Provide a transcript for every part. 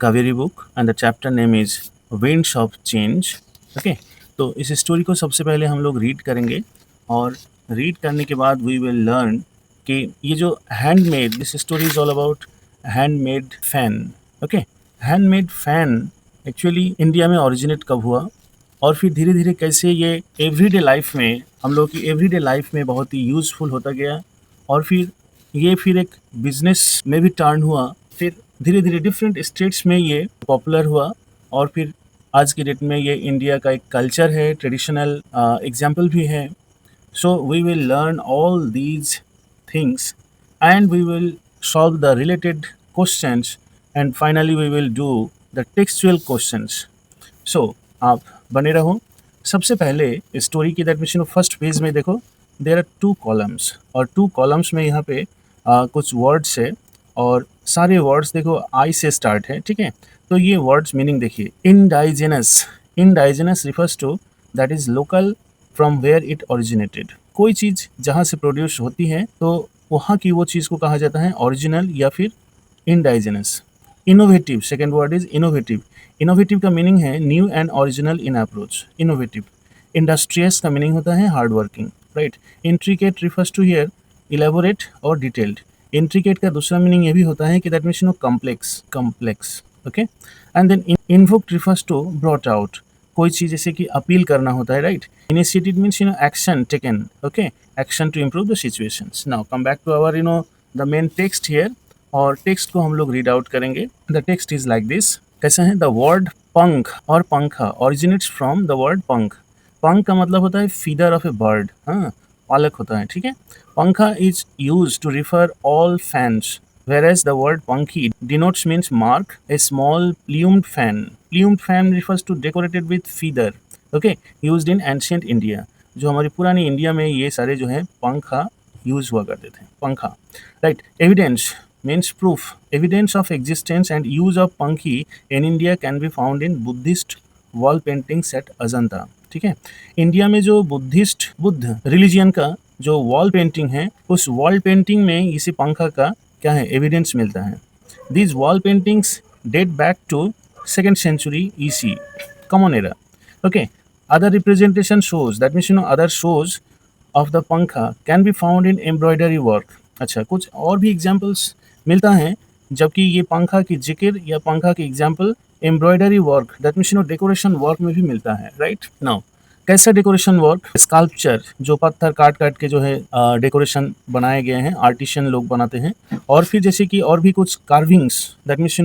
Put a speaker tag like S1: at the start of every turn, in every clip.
S1: Kaveri book and the chapter name is winds of change. Okay, तो इस story को सबसे पहले हम लोग रीड करेंगे और रीड करने के बाद वी विल लर्न कि ये जो handmade, this story is all about handmade fan. Okay, handmade fan actually India में ओरिजिनेट कब हुआ और फिर धीरे धीरे कैसे ये एवरीडे लाइफ में, हम लोग की एवरीडे लाइफ में बहुत ही यूज़फुल होता गया और फिर एक बिजनेस में भी टर्न हुआ। फिर धीरे धीरे डिफरेंट स्टेट्स में ये पॉपुलर हुआ और फिर आज की डेट में ये इंडिया का एक कल्चर है, ट्रेडिशनल एग्जाम्पल भी है। So we will learn all these things and we will solve the related questions and finally we will do the textual questions. So आप बने रहो। सबसे पहले स्टोरी की डेफिनेशन फर्स्ट पेज में देखो, देयर आर 2 कॉलम्स और 2 कॉलम्स में यहाँ पे कुछ वर्ड्स है और सारे वर्ड्स देखो आई से स्टार्ट है, ठीक है। तो ये वर्ड्स मीनिंग देखिए, indigenous. Indigenous refers to that is local from where it originated. कोई चीज़ जहाँ से प्रोड्यूस होती है तो वहाँ की वो चीज़ को कहा जाता है ओरिजिनल या फिर indigenous. Innovative, second word is innovative. Innovative का मीनिंग है new and original in approach, innovative. Industrious का मीनिंग होता है hard working, right. Intricate refers to here elaborate और डिटेल्ड। इंट्रिकेट का दूसरा मीनिंग ये भी होता है कि that means no complex, complex. Okay, and then invoked refers to brought out, कोई चीज़ जैसे कि अपील करना होता है, right. Initiative means action taken, okay, action to improve the situations. Now come back to our the main text here और text को हम लोग रीड आउट करेंगे। The text is like this. कैसा है? द वर्ड पंख और पंखा ओरिजिनेट्स फ्रॉम द वर्ड पंख। पंख का मतलब होता है फीदर ऑफ ए बर्ड, हाँ, पालक होता है, ठीक है। Pankha is use to refer all fans, whereas the word punky denotes means mark a small plumed fan. Plumed fan refers to decorated with feather, okay, used in ancient India. जो हमारी पुरानी India में ये सारे जो है पंखा यूज हुआ करते थे, पंखा, right. Evidence means proof. Evidence of existence and use of punky in India can be found in Buddhist wall paintings at Ajanta, ठीक है। इंडिया में जो बुद्ध रिलीजियन का जो वॉल पेंटिंग है, उस वॉल पेंटिंग में इसी पंखा का क्या है, एविडेंस मिलता है। These wall paintings date back to 2nd century EC, common era, okay. Other representation shows, that means other shows of the pankha can be found in embroidery work. अच्छा, कुछ और भी एग्जाम्पल्स मिलता है, जबकि ये पंखा की जिक्र या पंखा की example embroidery work, that means decoration work में भी मिलता है, राइट। नाउ कैसा डेकोरेशन वर्क? स्कल्पचर, जो पत्थर काट काट के जो है डेकोरेशन बनाए गए हैं, आर्टिशियन लोग बनाते हैं। और फिर जैसे कि और भी कुछ कार्विंग्स, दैट मीन्स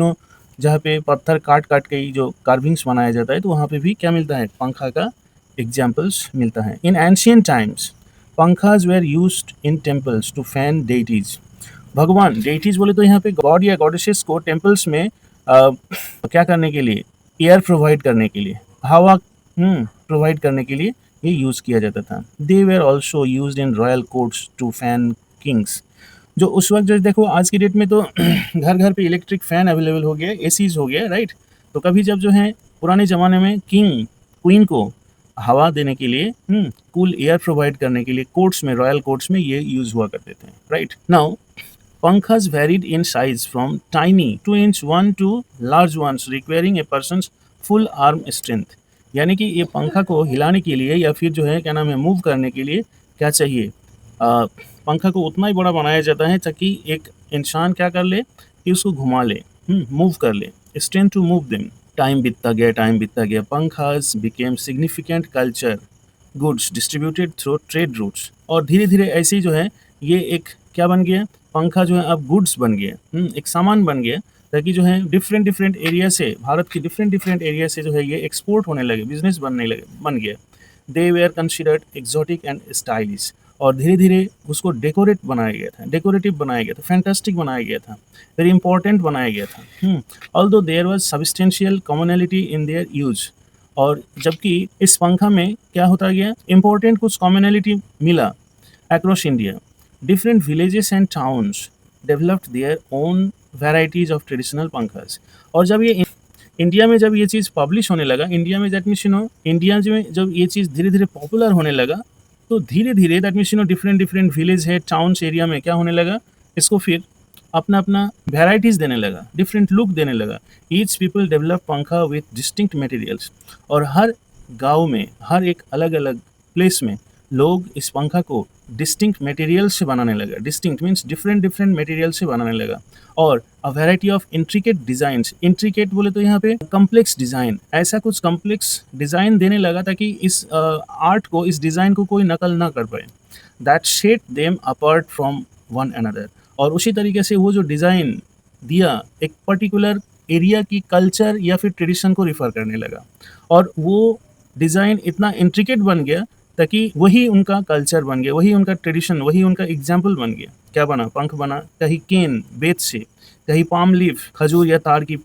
S1: जहाँ पे पत्थर काट काट के जो कार्विंग्स बनाया जाता है, तो वहाँ पे भी क्या मिलता है, पंखा का एग्जाम्पल्स मिलता है। In ancient times pankhas were used in temples to fan deities. भगवान, डेटीज बोले तो यहाँ पे गॉड या गॉडेसेस को टेम्पल्स में क्या करने के लिए, एयर प्रोवाइड करने के लिए, हवा प्रोवाइड करने के लिए ये यूज़ किया जाता था। They were also use in royal courts to fan kings. जो उस वक्त जो देखो, आज की डेट में तो घर घर पे इलेक्ट्रिक फ़ैन अवेलेबल हो गया, एसीज हो गया, राइट। तो कभी जब जो है पुराने ज़माने में किंग क्वीन को हवा देने के लिए, कूल एयर प्रोवाइड करने के लिए कोर्ट्स में, रॉयल कोर्ट्स में ये यूज़ हुआ करते थे, right. Now pankhas varied in size from tiny 2 inch one to large ones requiring a person's full arm strength. यानी कि ये पंखा को हिलाने के लिए या फिर जो है क्या नाम है, मूव करने के लिए क्या चाहिए, पंखा को उतना ही बड़ा बनाया जाता है ताकि एक इंसान क्या कर ले कि उसको घुमा ले, मूव कर ले, strength to move them. Time बीतता गया, pankhas became significant culture goods distributed through trade routes. और धीरे धीरे ऐसे ही जो है ये एक क्या बन गया, पंखा जो है अब गुड्स बन गया, एक सामान बन गया, ताकि जो है डिफरेंट एरिया से, भारत के डिफरेंट एरिया से जो है ये एक्सपोर्ट होने लगे, बिजनेस बन गया। They were considered exotic and stylish. और धीरे धीरे उसको डेकोरेटिव बनाया गया था, फैंटास्टिक बनाया गया था, वेरी इंपॉर्टेंट बनाया गया था। Although there was substantial commonality in their use. और जबकि इस पंखा में क्या होता गया, इंपॉर्टेंट कुछ कॉमनैलिटी मिला across India. Different villages and towns developed their own varieties of traditional pankhas. और जब ये इंडिया में जब ये चीज़ पब्लिश होने लगा, इंडिया में दैट मीन्स इंडिया में जब ये चीज़ धीरे धीरे पॉपुलर होने लगा, तो धीरे धीरे दैट मीन्स डिफरेंट विलेज है, टाउन्स एरिया में क्या होने लगा, इसको फिर अपना अपना वेराइटीज देने लगा, डिफरेंट लुक देने लगा। ईच पीपल डेवलप पंखा विथ डिस्टिंक्ट मटेरियल्स, और हर गांव में, हर एक अलग अलग प्लेस में लोग इस पंखा को डिस्टिंक्ट मटेरियल से बनाने लगा। Distinct means different different material से बनाने लगा। और a variety of intricate designs, intricate बोले तो यहाँ पे कम्प्लेक्स डिजाइन, ऐसा कुछ कम्प्लेक्स डिजाइन देने लगा ताकि इस आर्ट को, इस डिजाइन को कोई नकल ना कर पाए। That set them apart from one another. और उसी तरीके से वो जो डिज़ाइन दिया एक पर्टिकुलर एरिया की कल्चर या फिर ट्रेडिशन को रिफ़र करने लगा, और वो डिज़ाइन इतना इंट्रिकेट बन गया ताकि वही उनका कल्चर बन गया, वही उनका ट्रेडिशन, वही उनका एग्जाम्पल बन गया। क्या बना? पंख बना, कहीं केन बेत से, कहीं पाम लीफ खजूर या तार की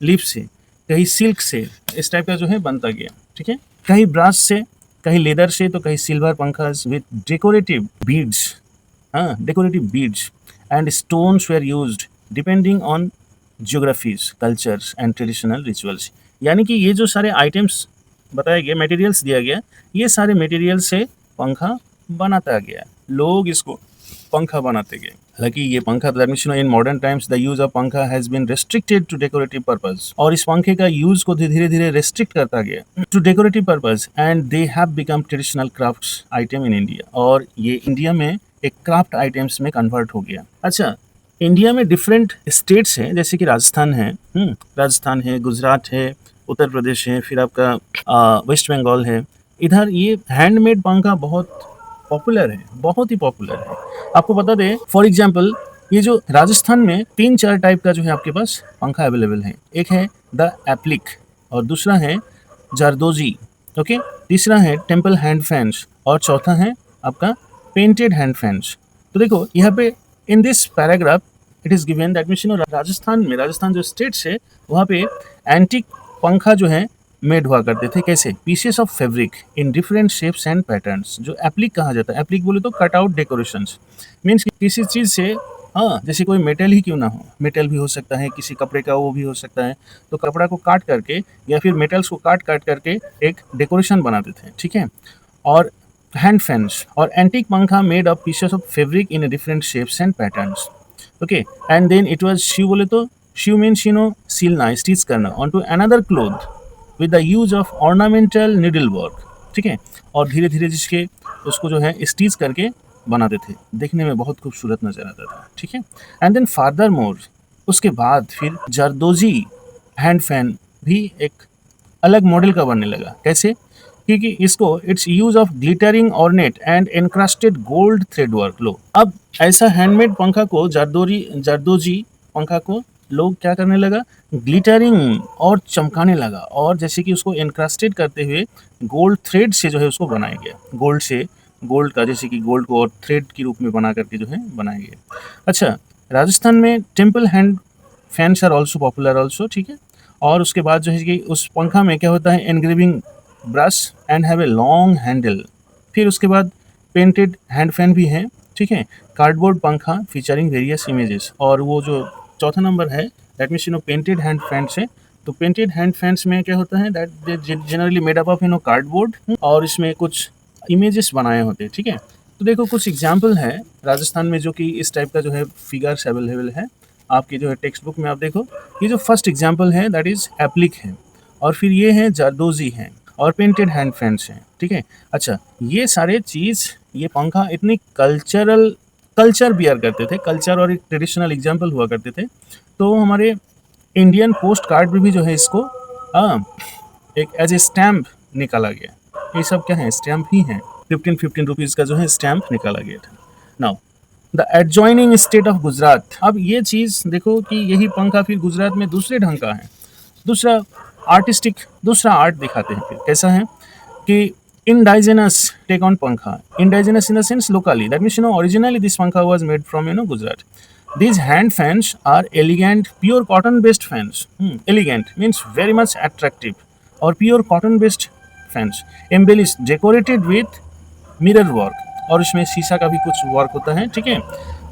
S1: लीफ से, कहीं सिल्क से, इस टाइप का जो है बनता गया। ठीक है, कहीं ब्रास से, कहीं लेदर से, तो कहीं silver pankhas with decorative beads, हाँ decorative beads and stones were used depending on geographies, cultures and traditional rituals. यानी कि ये जो सारे आइटम्स बताया गया, मटेरियल्स दिया गया, ये सारे मटेरियल से पंखा बनाता गया, लोग इसको पंखा बनाते गए। हालांकि ये पंखा, in modern times the use of pankha has been restricted to decorative purpose, और इस पंखे का यूज को धीरे धीरे रेस्ट्रिक्ट करता गया to decorative purpose, and they have become traditional crafts item in India, और ये इंडिया में एक क्राफ्ट आइटम्स में कन्वर्ट हो गया। अच्छा, इंडिया में डिफरेंट स्टेट्स हैं, जैसे कि राजस्थान है, राजस्थान है, गुजरात है, उत्तर प्रदेश है, फिर आपका वेस्ट बंगाल है। इधर ये हैंडमेड पंखा बहुत पॉपुलर है, बहुत ही पॉपुलर है। आपको बता दें, फॉर एग्जांपल, ये जो राजस्थान में 3-4 टाइप का जो है आपके पास पंखा अवेलेबल है। एक है द एप्लिक, और दूसरा है जारदोजी, ओके, तीसरा है टेम्पल हैंड फैंस, और चौथा है आपका पेंटेड हैंड फैंस। तो देखो यहाँ पे in this paragraph it is given that means Rajasthan में, राजस्थान जो स्टेट्स है वहाँ पे एंटीक पंखा जो है मेड हुआ करते थे। कैसे? Pieces of fabric in different shapes and patterns, जो एप्लिक कहा जाता है। एप्लिक बोले तो कट आउट डेकोरेशंस, मीन्स किसी चीज़ से, हाँ जैसे कोई मेटल ही क्यों ना हो, मेटल भी हो सकता है, किसी कपड़े का वो भी हो सकता है, तो कपड़ा को काट करके या फिर मेटल्स को काट काट करके एक डेकोरेशन बनाते थे। ठीक है, और हैंड फैंस और antique pankha made of pieces of fabric in different shapes and patterns, okay, and then it was शिव, बोले तो शिव मीन्स सिलना, स्टिच करना on to another cloth with the use of ornamental needle work. ठीक है, और धीरे धीरे जिसके उसको जो है स्टिच करके बनाते थे, देखने में बहुत खूबसूरत नजर आता था। ठीक है, एंड देन फार्दर मोर, उसके बाद फिर जारदोजी हैंड फैन भी एक अलग मॉडल का बनने लगा। कैसे? क्योंकि इसको its use of glittering ornate and encrusted gold thread work. लो, अब ऐसा हैंडमेड पंखा को, जारदोजी पंखा को लोग क्या करने लगा? ग्लिटरिंग और चमकाने लगा, और जैसे कि उसको एनक्रास्टेड करते हुए गोल्ड थ्रेड से जो है उसको बनाया गया। गोल्ड से, गोल्ड का, जैसे कि गोल्ड को और थ्रेड के रूप में बना करके जो है बनाया गया। अच्छा, राजस्थान में temple hand fans are also popular also. ठीक है, और उसके बाद जो है कि उस पंखा में क्या होता है? Engraving brush and have a long handle. फिर उसके बाद पेंटेड हैंड फैन भी है। ठीक है, कार्डबोर्ड पंखा फीचरिंग वेरियस इमेजेस, और वो जो चौथा नंबर है that means painted hand fans है। तो पेंटेड हैंड फैंस में क्या होता है? That they generally made up of cardboard, और इसमें कुछ इमेजेस बनाए होते हैं। ठीक है, तो देखो कुछ एग्जाम्पल है राजस्थान में जो कि इस टाइप का जो है फिगर्स अवेलेबल है आपके जो है टेक्स्ट बुक में। आप देखो, ये जो फर्स्ट एग्जाम्पल है दैट इज एप्लिक है, और फिर ये है जारदोजी है, और पेंटेड हैंड फैंस हैं। ठीक है, अच्छा, ये सारे चीज़, ये पंखा इतनी कल्चर बियर करते थे, कल्चर और एक ट्रेडिशनल एग्जाम्पल हुआ करते थे। तो हमारे इंडियन पोस्ट कार्ड में भी जो है इसको एक एज ए स्टैम्प निकाला गया। ये सब क्या है? स्टैम्प ही हैं। 15 रुपीज़ का जो है स्टैम्प निकाला गया था। Now the adjoining state of Gujarat. अब ये चीज़ देखो कि यही पंखा फिर गुजरात में दूसरे ढंग का है, दूसरा आर्टिस्टिक, दूसरा आर्ट दिखाते हैं। फिर कैसा है कि indigenous take on pankha, indigenous in the sense locally, that means originally this pankha was made from Gujarat. These hand fans are elegant, pure cotton based fans. Elegant means very much attractive, or pure cotton based fans, embellished, decorated with mirror work, और इसमें शीशा का भी कुछ work होता है। ठीक है,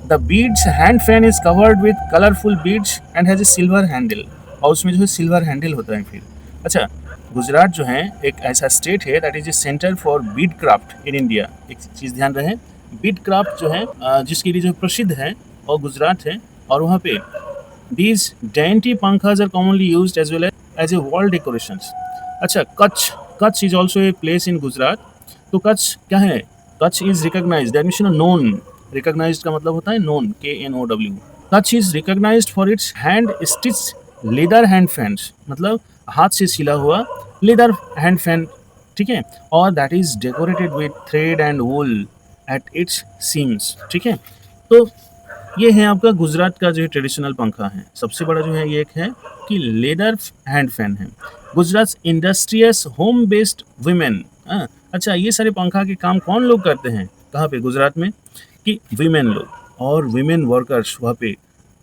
S1: the beads hand fan is covered with colourful beads and has a silver handle, और उसमें जो है सिल्वर हैंडल होता है। फिर अच्छा, गुजरात जो है एक ऐसा स्टेट है that is a centre for Beed craft in India. एक चीज़ ध्यान रहे, बीड क्राफ्ट जो है जिसके लिए जो प्रसिद्ध है और गुजरात है, और वहाँ पे these dainty pankhas are commonly used as a wall decorations. अच्छा, Kutch, Kutch is also a place in Gujarat. तो कच्छ क्या है? Kutch is recognized, that means known. Recognized का मतलब होता है known, KNOW. Kutch is recognized for its hand stitched leather hand fans, मतलब हाथ से सिला हुआ leather hand fan, ठीक है, और that is decorated with thread and wool at its seams, ठीक है. तो ये है आपका गुजरात का जो ट्रेडिशनल पंखा है. सबसे बड़ा जो है ये एक है कि लेदर हैंड फैन है. Gujarat industrious home based women. अच्छा, ये सारे पंखा के काम कौन लोग करते हैं? कहाँ पे? गुजरात में. कि वीमेन लोग और वीमेन वर्कर्स वहाँ पे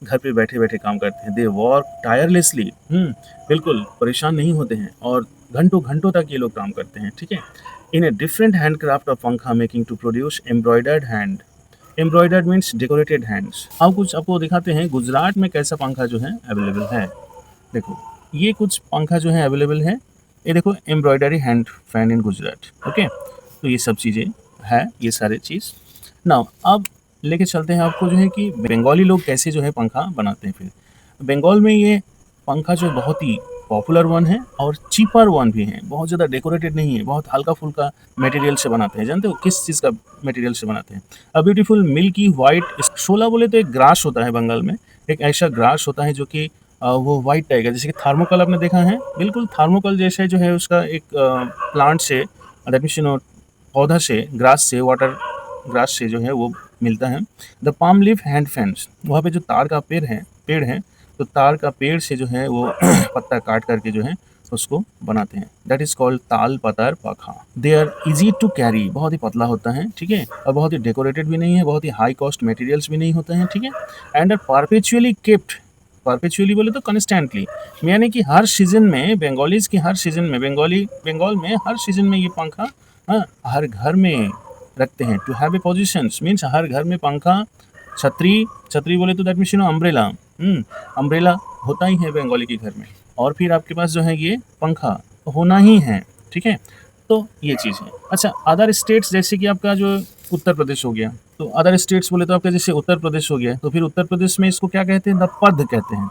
S1: घर पे बैठे बैठे काम करते हैं. They work tirelessly. बिल्कुल परेशान नहीं होते हैं और घंटों घंटों तक ये लोग काम करते हैं, ठीक है. In a different hand craft of pankha making to produce embroidered hand. Embroidered means decorated hands. अब कुछ आपको दिखाते हैं गुजरात में कैसा पंखा जो है अवेलेबल है. देखो, ये कुछ पंखा जो है अवेलेबल है. ये देखो, embroidery hand fan in Gujarat. Okay, तो ये सब चीज़ें है, ये सारे चीज़. नाउ अब लेके चलते हैं आपको जो है कि बंगाली लोग कैसे जो है पंखा बनाते हैं. फिर बंगाल में ये पंखा जो बहुत ही पॉपुलर वन है और चीपर वन भी है. बहुत ज़्यादा डेकोरेटेड नहीं है, बहुत हल्का फुल्का मटेरियल से बनाते हैं. जानते हो किस चीज़ का मटेरियल से बनाते हैं? अ ब्यूटीफुल मिल्की वाइट शोला बोले तो एक ग्रास होता है बंगाल में. एक ऐसा ग्रास होता है जो कि वो वाइट टाइप का, जैसे कि थर्मोकॉल आपने देखा है, बिल्कुल थर्मोकॉल जैसा जो है उसका एक प्लांट से, दैट मीन्स पौधा से, ग्रास से, वाटर ग्रास से जो है वो मिलता है. The palm leaf hand fans, वहाँ पे जो तार का पेड़ है, तो तार का पेड़ से जो है वो पत्ता काट करके जो है उसको बनाते हैं. That is called tal patar pakha. They are easy to carry, बहुत ही पतला होता है, ठीक है, और बहुत ही डेकोरेटेड भी नहीं है, बहुत ही हाई कॉस्ट मटेरियल्स भी नहीं होते हैं, ठीक है. And are perpetually kept. Perpetually बोले तो कंस्टेंटली, यानी कि हर सीजन में, बंगालीज की हर सीजन में, बंगाल में हर सीजन में ये पंखा हर घर में रखते हैं. To have a positions means हर घर में पंखा. छतरी बोले तो दैट मीन्स अम्ब्रेला. अम्ब्रेला होता ही है बंगाली के घर में. और फिर आपके पास जो है ये पंखा होना ही है, ठीक है. तो ये चीज़ है. अच्छा, अदर स्टेट्स जैसे कि आपका जो उत्तर प्रदेश हो गया, तो अदर स्टेट्स बोले तो आपका जैसे उत्तर प्रदेश हो गया, तो फिर उत्तर प्रदेश में इसको क्या कहते हैं? द पद कहते हैं.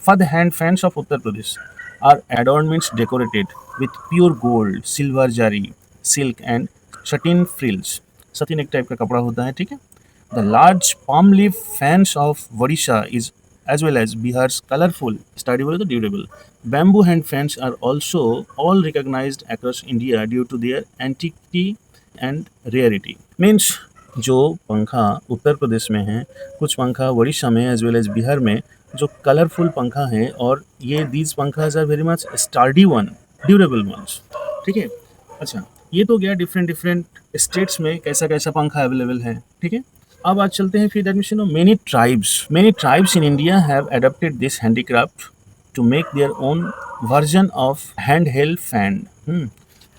S1: फद hand fans of Uttar Pradesh are adornments decorated with pure gold, silver zari, silk and satin frills. Satin एक टाइप का कपड़ा होता है, ठीक है. The large palm leaf fans of Odisha is as well as Bihar's colorful, study बोले तो durable, bamboo hand fans are also all recognized across India due to their antiquity and rarity. Means जो पंखा उत्तर प्रदेश में है, कुछ पंखा उड़ीसा में as well as Bihar में जो कलरफुल पंखा है, और ये these pankhas are very much sturdy one, durable ones, ठीक है. अच्छा, ये तो गया डिफरेंट स्टेट्स में कैसा कैसा पंखा अवेलेबल है, ठीक है. अब आज चलते हैं फिर admission. Many tribes in India have adopted this handicraft to make their own version of hand held fan.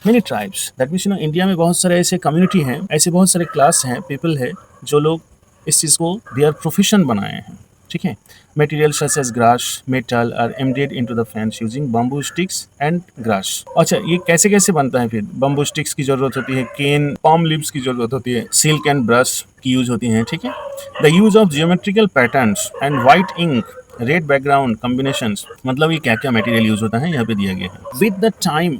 S1: Many tribes that means India में बहुत सारे ऐसे कम्युनिटी हैं, ऐसे बहुत सारे क्लास हैं, पीपल है, जो लोग इस चीज़ को देयर प्रोफेशन बनाए हैं, ठीक है. Material such as grass metal are embedded into the fans using bamboo sticks and grass. अच्छा, ये कैसे कैसे बनता है? फिर बम्बू स्टिक्स की जरूरत होती है, केन पाम लीव्स की जरूरत होती है, सिल्क एंड ब्रश की यूज होती है, ठीक है. The use of geometrical patterns and white ink, red background combinations, मतलब ये क्या क्या मटेरियल यूज होता है यहाँ पे दिया गया है.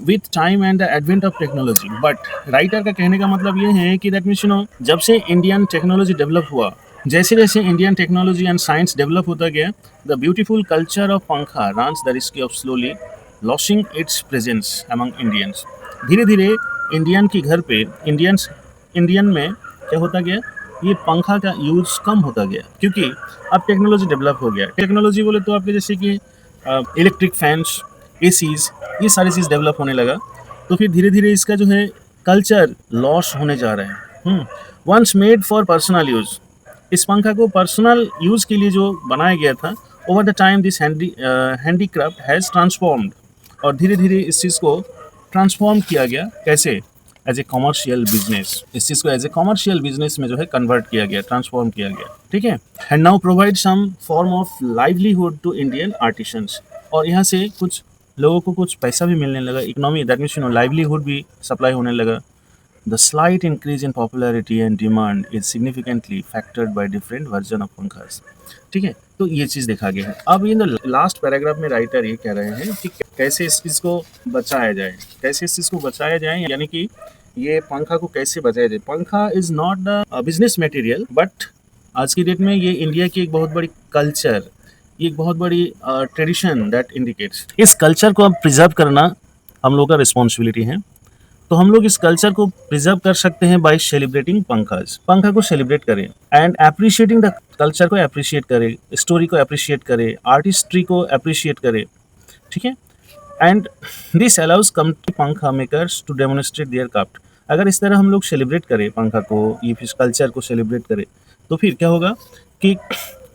S1: With time and the advent of technology. But writer का कहने का मतलब ये है कि दैट मीन्स जब से इंडियन टेक्नोलॉजी डेवलप हुआ, जैसे जैसे Indian technology and science develop होता गया, द ब्यूटीफुल कल्चर ऑफ पंखा runs the risk of slowly losing it's presence among Indians. धीरे धीरे इंडियन के घर पे इंडियन में क्या होता गया, ये पंखा का यूज कम होता गया, क्योंकि अब टेक्नोलॉजी डेवलप हो गया. टेक्नोलॉजी बोले तो आपके जैसे कि इलेक्ट्रिक फैंस, एसीज, ये सारी चीज़ डेवलप होने लगा. तो फिर धीरे धीरे इसका जो है कल्चर लॉस होने जा रहा है. Once made for personal use, इस पंखा को पर्सनल यूज़ के लिए जो बनाया गया था, over the time this handicraft has transformed, और धीरे धीरे इस चीज़ को ट्रांसफॉर्म किया गया. कैसे? As a commercial business. इस चीज़ को एज ए कॉमर्शियल बिजनेस में जो है कन्वर्ट किया गया, ट्रांसफॉर्म किया गया, ठीक है. And now provide some form of livelihood to Indian artisans. और यहाँ से कुछ लोगों को कुछ पैसा भी मिलने लगा, इकोनॉमी, दैट मीन्स लाइवलीहुड भी सप्लाई होने लगा. The slight increase in popularity and demand is significantly factored by different version of पंखास। ठीक है, तो ये चीज़ देखा गया है। अब ये लास्ट पैराग्राफ में राइटर ये कह रहे हैं कि कैसे इस चीज़ को बचाया जाए, कैसे इस चीज़ को बचाया जाए, यानी कि ये पंखा को कैसे बचाया जाए। पंखा is not the business material, but आज की डेट में ये इंडिया की एक बहुत बड़ी कल्चर, ये एक बहुत बड़ी ट्रेडिशन दैट इंडिकेट्स। इस कल्चर को अब प्रिजर्व करना हम लोग का रिस्पॉन्सिबिलिटी है। तो हम लोग इस कल्चर को प्रिजर्व कर सकते हैं बाय सेलिब्रेटिंग पंखाज। पंखा को सेलिब्रेट करें एंड अप्रिशिएटिंग द कल्चर को अप्रिशिएट करें, स्टोरी को अप्रिशिएट करें, आर्टिस्ट्री को अप्रिशिएट करें। ठीक है, and this allows company pankha makers to demonstrate their craft. अगर इस तरह हम लोग सेलिब्रेट करें पंखा को, ये फिर कल्चर को सेलिब्रेट करें, तो फिर क्या होगा कि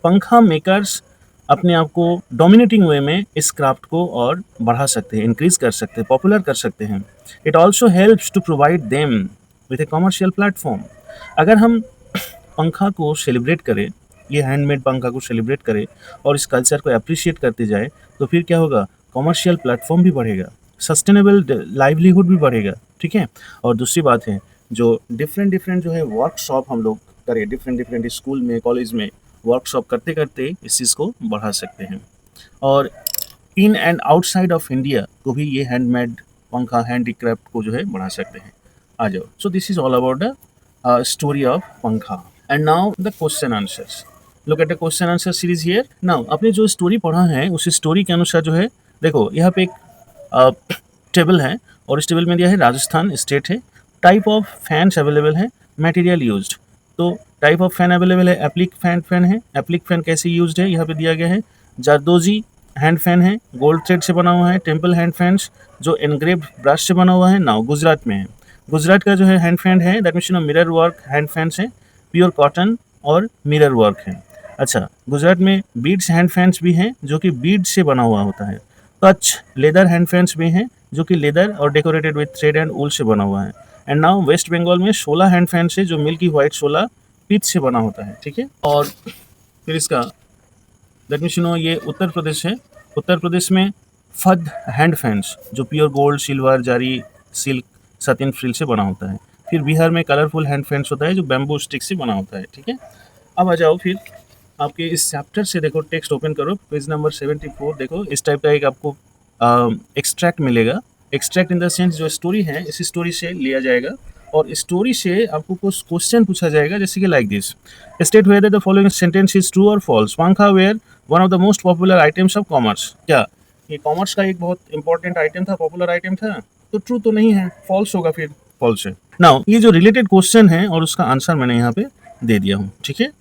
S1: पंखा मेकर्स अपने आप को डोमिनेटिंग वे में इस क्राफ्ट को और बढ़ा सकते हैं, इंक्रीज कर सकते हैं, पॉपुलर कर सकते हैं। It also helps to provide them with a commercial platform. अगर हम पंखा को सेलिब्रेट करें, ये हैंडमेड पंखा को सेलिब्रेट करें और इस कल्चर को अप्रिशिएट करते जाए, तो फिर क्या होगा, कमर्शियल प्लेटफॉर्म भी बढ़ेगा, सस्टेनेबल लाइवलीहुड भी बढ़ेगा। ठीक है, और दूसरी बात है, जो डिफरेंट डिफरेंट जो है वर्कशॉप हम लोग करें, डिफरेंट डिफरेंट स्कूल में, कॉलेज में वर्कशॉप करते करते इस चीज़ को बढ़ा सकते हैं। और in and outside of India को भी ये हैंडमेड पंखा, हैंडीक्राफ्ट को जो है बढ़ा सकते हैं। आ जाओ। So this is all about the story of pankha. And now the question answers. Look at the question answer series here. Now आपने जो स्टोरी पढ़ा है उस स्टोरी के अनुसार जो है, देखो यहाँ पे एक टेबल है और इस टेबल में दिया है राजस्थान स्टेट है, टाइप ऑफ फैंस अवेलेबल है, मटेरियल यूज्ड। तो टाइप ऑफ फैन अवेलेबल है, एप्लिक फैन है। एप्लिक फैन कैसे यूज्ड है यहाँ पे दिया गया है। जारदोजी हैंड फैन है, गोल्ड थ्रेड से बना हुआ है। टेम्पल हैंड फैंस जो एनग्रेव ब्रश से बना हुआ है, नाउ गुजरात में है। गुजरात का जो है हैंड फैन है, that means mirror work hand fans है, प्योर कॉटन और मिरर वर्क है। अच्छा, गुजरात में बीड्स हैंड फैंस भी हैं जो कि बीड से बना हुआ होता है। कच्छ लेदर हैंड फैंस भी हैं जो कि लेदर और decorated with thread and wool से बना हुआ है। एंड नाउ वेस्ट बंगाल में 16 हैंड फैंस है जो मिल्की व्हाइट 16 पीच से बना होता है। ठीक है, और फिर इसका दैट मीन्स ये उत्तर प्रदेश है। उत्तर प्रदेश में फद हैंड फैंस जो प्योर गोल्ड, सिल्वर, जारी, सिल्क, सतिन फ्रिल से बना होता है। फिर बिहार में कलरफुल हैंड फैंस होता है जो बैम्बू स्टिक से बना होता है। ठीक है, अब आ जाओ फिर आपके इस चैप्टर से, देखो टेक्स्ट ओपन करो, पेज नंबर 74। देखो इस टाइप का एक आपको एक्सट्रैक्ट मिलेगा। एक्सट्रैक्ट इन द सेंस जो स्टोरी है इस स्टोरी से लिया जाएगा और स्टोरी से आपको कुछ क्वेश्चन पूछा जाएगा, जैसे कि like this, state whether the following sentence is true और फॉल्स। पंखा were one of the most popular items of commerce. क्या ये कॉमर्स का एक बहुत इंपॉर्टेंट आइटम था, पॉपुलर आइटम था? तो ट्रू तो नहीं है, फॉल्स होगा, फिर फॉल्स है। नाउ ये जो रिलेटेड क्वेश्चन है और उसका आंसर मैंने यहाँ पे दे दिया हूँ। ठीक है,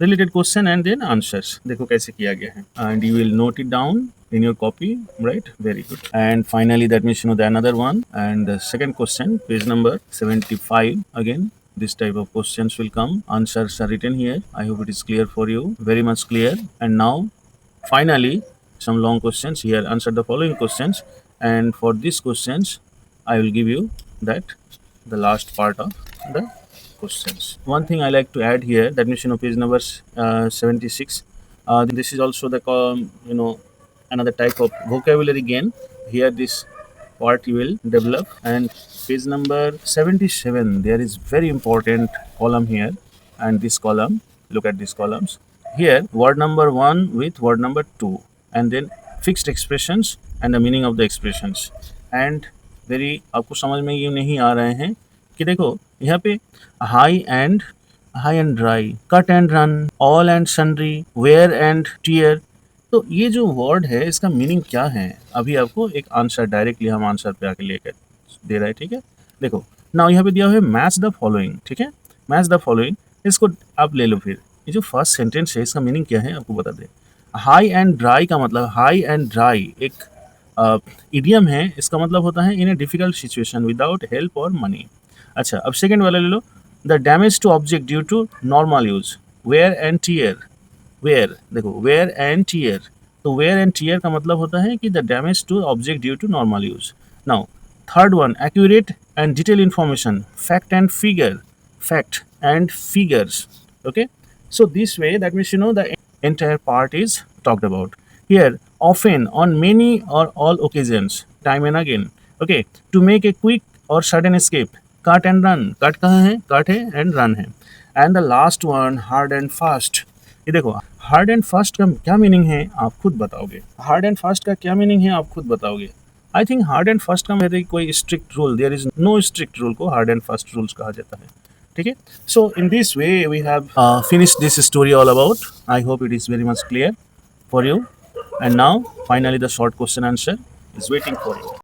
S1: related question and then answers, देखो कैसे किया गया है, and you will note it down in your copy, right? Very good. And finally that means the another one, and the second question, page number 75 again. This type of questions will come, answers are written here. I hope it is clear for you, very much clear. And now finally some long questions here. Answer the following questions, and for these questions I will give you that the last part of the questions. One thing I like to add here, that means page number 76. This is also the another type of vocabulary again. Here this part you will develop. And page number 77, there is very important column here, and this column, look at these columns. Here word number 1 with word number 2, and then fixed expressions and the meaning of the expressions. And very आपको समझ में ये नहीं आ रहे हैं कि देखो यहाँ पे high and dry, cut and run, all and sundry, wear and tear. तो ये जो वर्ड है इसका मीनिंग क्या है, अभी आपको एक आंसर डायरेक्टली हम आंसर पे आके लेकर दे रहे हैं। ठीक है, देखो नाउ यहाँ पे दिया हुआ है मैच द फॉलोइंग। ठीक है, मैच द फॉलोइंग, इसको आप ले लो। फिर ये जो फर्स्ट सेंटेंस है इसका मीनिंग क्या है आपको बता दे। हाई एंड ड्राई का मतलब, हाई एंड ड्राई एक इडियम है, इसका मतलब होता है in a difficult situation without help और मनी। अच्छा, अब सेकेंड वाला ले लो, the damage to object due to normal use, wear and tear. Wear, देखो वेयर एंड टीयर, तो वेयर एंड टीयर का मतलब होता है कि the damage to object due to normal use. Now third one, accurate and detail information, fact and figure, fact and figures. Okay, so this way that means the entire part is talked about here. Often, on many or all occasions, time and again, okay, to make a quick or sudden escape, काट and run, काट कहाँ है, काट है and run है। And the last one hard and fast. ये देखो hard and fast का क्या मीनिंग है आप खुद बताओगे, हार्ड एंड फास्ट का क्या मीनिंग है आप खुद बताओगे। I think hard and fast का मेरे कोई strict rule, there is no strict rule को हार्ड एंड फास्ट रूल्स कहा जाता है, ठीक है। So in this way we have finish this story all about. I hope it is very much clear for you, and now finally the short question answer is waiting for you.